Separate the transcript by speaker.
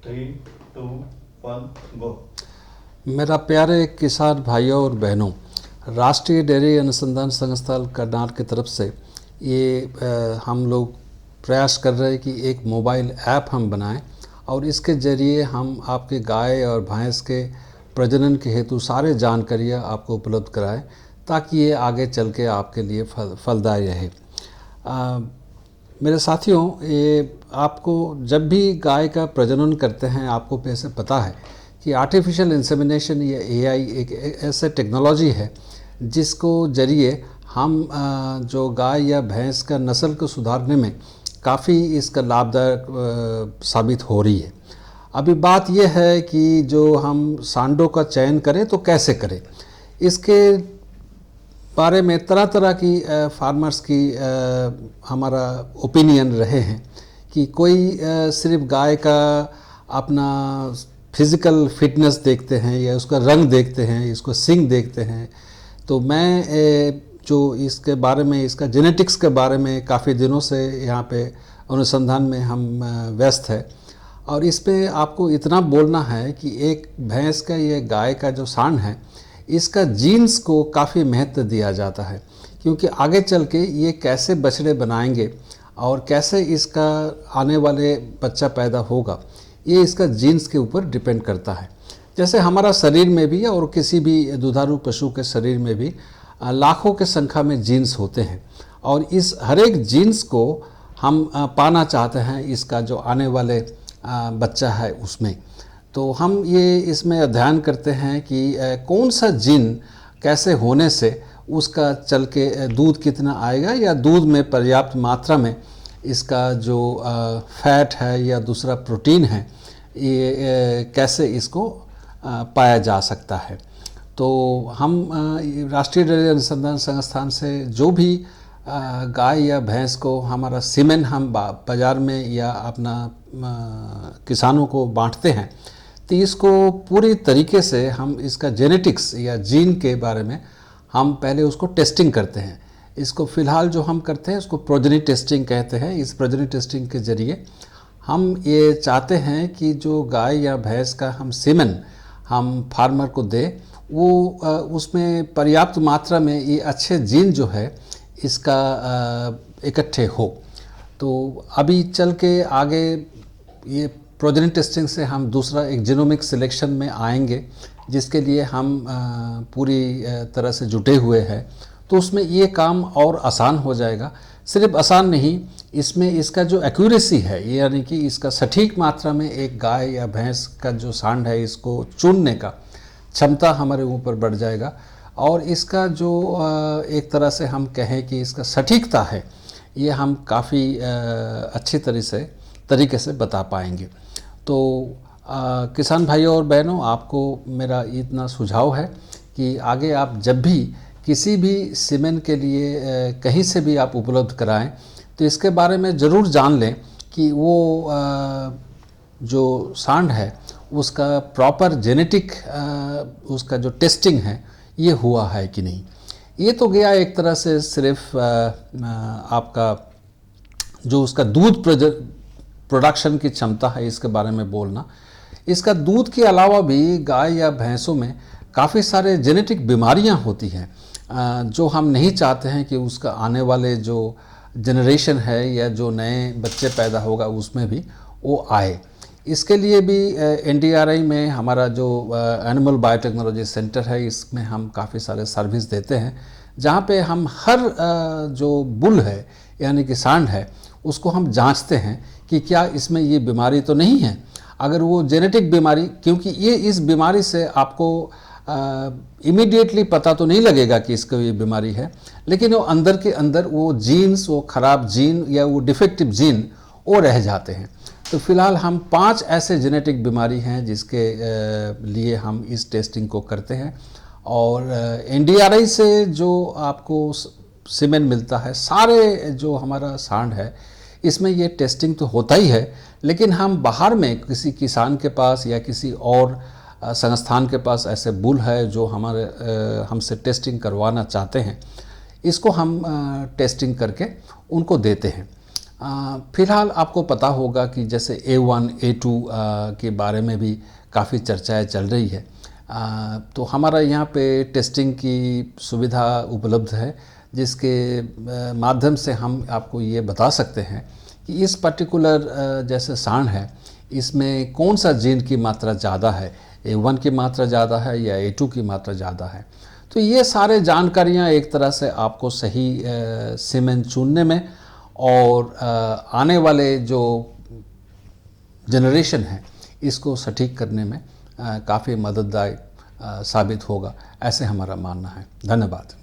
Speaker 1: 3, 2, 1 गो।
Speaker 2: मेरा प्यारे किसान भाइयों और बहनों, राष्ट्रीय डेयरी अनुसंधान संस्थान करनाल की तरफ से ये हम लोग प्रयास कर रहे हैं कि एक मोबाइल ऐप हम बनाएं और इसके ज़रिए हम आपके गाय और भैंस के प्रजनन के हेतु सारे जानकारियाँ आपको उपलब्ध कराएं ताकि ये आगे चल के आपके लिए फलदायी रहे। मेरे साथियों, ये आपको जब भी गाय का प्रजनन करते हैं, आपको वैसे पता है कि आर्टिफिशियल इंसेमिनेशन या एआई एक ऐसे टेक्नोलॉजी है जिसको ज़रिए हम जो गाय या भैंस का नस्ल को सुधारने में काफ़ी इसका लाभदायक साबित हो रही है। अभी बात यह है कि जो हम सांडों का चयन करें तो कैसे करें, इसके बारे में तरह तरह की फार्मर्स की हमारा ओपिनियन रहे हैं कि कोई सिर्फ गाय का अपना फिज़िकल फिटनेस देखते हैं या उसका रंग देखते हैं, इसको सींग देखते हैं। तो मैं जो इसके बारे में, इसका जेनेटिक्स के बारे में काफ़ी दिनों से यहाँ पे अनुसंधान में हम व्यस्त है और इस पे आपको इतना बोलना है कि एक भैंस का, ये गाय का जो सांड है, इसका जीन्स को काफ़ी महत्व दिया जाता है, क्योंकि आगे चल के ये कैसे बछड़े बनाएंगे और कैसे इसका आने वाले बच्चा पैदा होगा, ये इसका जीन्स के ऊपर डिपेंड करता है। जैसे हमारा शरीर में भी और किसी भी दुधारू पशु के शरीर में भी लाखों के संख्या में जीन्स होते हैं और इस हर एक जीन्स को हम पाना चाहते हैं इसका जो आने वाले बच्चा है उसमें। तो हम ये इसमें अध्ययन करते हैं कि कौन सा जीन कैसे होने से उसका चल के दूध कितना आएगा या दूध में पर्याप्त मात्रा में इसका जो फैट है या दूसरा प्रोटीन है, ये कैसे इसको पाया जा सकता है। तो हम राष्ट्रीय डेयरी अनुसंधान संस्थान से जो भी गाय या भैंस को हमारा सीमेन हम बाज़ार में या अपना किसानों को बांटते हैं, तो इसको पूरी तरीके से हम इसका जेनेटिक्स या जीन के बारे में हम पहले उसको टेस्टिंग करते हैं। इसको फ़िलहाल जो हम करते हैं उसको प्रोजेनी टेस्टिंग कहते हैं। इस प्रोजेनी टेस्टिंग के ज़रिए हम ये चाहते हैं कि जो गाय या भैंस का हम सीमेन हम फार्मर को दें, वो उसमें पर्याप्त मात्रा में ये अच्छे जीन जो है इसका इकट्ठे हो। तो अभी चल के आगे ये प्रोजेनी टेस्टिंग से हम दूसरा एक जीनोमिक सिलेक्शन में आएंगे, जिसके लिए हम पूरी तरह से जुटे हुए हैं। तो उसमें ये काम और आसान हो जाएगा। सिर्फ आसान नहीं, इसमें इसका जो एक्यूरेसी है, यानी कि इसका सटीक मात्रा में एक गाय या भैंस का जो सांड है इसको चुनने का क्षमता हमारे ऊपर बढ़ जाएगा और इसका जो एक तरह से हम कहें कि इसका सटीकता है, ये हम काफ़ी अच्छी तरीके से बता पाएंगे। तो किसान भाइयों और बहनों, आपको मेरा इतना सुझाव है कि आगे आप जब भी किसी भी सीमेन के लिए कहीं से भी आप उपलब्ध कराएं, तो इसके बारे में ज़रूर जान लें कि वो जो सांड है उसका प्रॉपर जेनेटिक उसका जो टेस्टिंग है ये हुआ है कि नहीं। ये तो गया एक तरह से सिर्फ आपका जो उसका दूध प्रोडक्शन की क्षमता है इसके बारे में बोलना। इसका दूध के अलावा भी गाय या भैंसों में काफ़ी सारे जेनेटिक बीमारियां होती हैं जो हम नहीं चाहते हैं कि उसका आने वाले जो जनरेशन है या जो नए बच्चे पैदा होगा उसमें भी वो आए। इसके लिए भी NDRI में हमारा जो एनिमल बायोटेक्नोलॉजी सेंटर है, इसमें हम काफ़ी सारे सर्विस देते हैं, जहाँ पे हम हर जो बुल है यानी कि सांड है उसको हम जांचते हैं कि क्या इसमें ये बीमारी तो नहीं है। अगर वो जेनेटिक बीमारी, क्योंकि ये इस बीमारी से आपको इमीडिएटली पता तो नहीं लगेगा कि इसको ये बीमारी है, लेकिन वो अंदर के अंदर वो जीन्स, वो ख़राब जीन या वो डिफेक्टिव जीन वो रह जाते हैं। तो फिलहाल हम 5 ऐसे जेनेटिक बीमारी हैं जिसके लिए हम इस टेस्टिंग को करते हैं और NDRI से जो आपको सीमेन मिलता है, सारे जो हमारा सांड है इसमें ये टेस्टिंग तो होता ही है, लेकिन हम बाहर में किसी किसान के पास या किसी और संस्थान के पास ऐसे बुल है जो हमारे हमसे टेस्टिंग करवाना चाहते हैं, इसको हम टेस्टिंग करके उनको देते हैं। फिलहाल आपको पता होगा कि जैसे A1 A2 के बारे में भी काफ़ी चर्चाएं चल रही है। तो हमारा यहाँ पे टेस्टिंग की सुविधा उपलब्ध है, जिसके माध्यम से हम आपको ये बता सकते हैं कि इस पर्टिकुलर जैसे सांड है, इसमें कौन सा जीन की मात्रा ज़्यादा है, A1 की मात्रा ज़्यादा है या A2 की मात्रा ज़्यादा है। तो ये सारे जानकारियाँ एक तरह से आपको सही सीमेन चुनने में और आने वाले जो जनरेशन है इसको सटीक करने में काफ़ी मददगार साबित होगा, ऐसे हमारा मानना है। धन्यवाद।